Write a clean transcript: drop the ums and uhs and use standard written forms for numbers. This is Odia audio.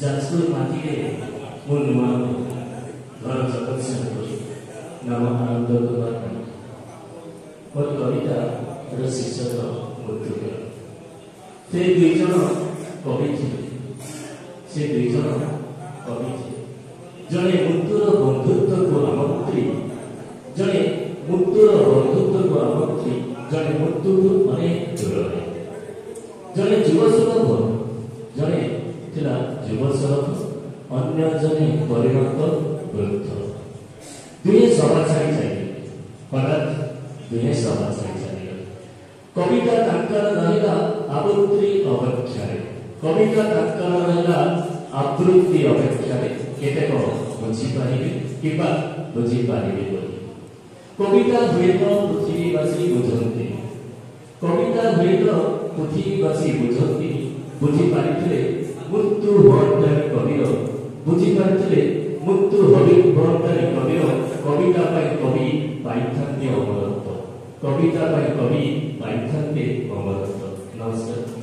ଯାଜପୁର ମାଟିରେ ମୁଁ ନୂଆ ଘର ଜଗତସିଂହପୁର ନାମ ଆନନ୍ଦ କୁମାର ନାୟକ। ମୋର କବିତାର ଶୀର୍ଷକ ମୃତ୍ୟୁକାଳ। ସେ ଦୁଇ ଜଣ କବି ଥିଲେ। ସେ ଦୁଇ ଜଣ କବି ଥିଲେ। ଜଣେ ମୃତ୍ୟୁର ବନ୍ଧୁତ୍ୱକୁ ଆମନ୍ତ୍ରୀ, ଜଣେ ମୃତ୍ୟୁର ବନ୍ଧୁତ୍ୱକୁ ଆମନ୍ତ୍ରୀ, ଜଣେ ମୃତ୍ୟୁକୁ ଅନେକ ଦୂରରେ। ଜଣେ ଯୁବସୁଲଭ, ଜଣେ ଥିଲା ଯୁବସୁଲଭ, ଅନ୍ୟ ଜଣେ ପରିଣତ ବୃଦ୍ଧ। ଦୁହେଁ ସଭା ଛାଡ଼ି ଚାଲିଗଲେ। ହଠାତ୍ ଦୁହେଁ ସଭା ଛାଡ଼ି ଚାଲିଗଲେ। କବିତା ତାଙ୍କର ରହିଲା ଆବୃତ୍ତି ଅପେକ୍ଷାରେ। କବିତା ତାଙ୍କର ରହିଲା ଆବୃତ୍ତି ଅପେକ୍ଷାରେ। କେତେକ ବୁଝିପାରିବେ କିମ୍ବା ବୁଝିପାରିବେ ବୋଲି। କବିତା ହୁଏତ ପୃଥିବୀବାସୀ ବୁଝନ୍ତି, କବିତା ହୁଏତ ପୃଥିବୀବାସୀ ବୁଝନ୍ତି। ବୁଝିପାରିଥିଲେ ମୃତ୍ୟୁ ବରଦାନୀ କବିର, ବୁଝିପାରିଥିଲେ ମୃତ୍ୟୁ ବରଦାନୀ କବିର କବିତା ପାଇଁ କବି ପାଇଥାନ୍ତେ ଅମରତ୍ୱ, କବିତା ପାଇଁ କବି ପାଇଥାନ୍ତେ ଅମରତ୍ୱ। ନମସ୍କାର।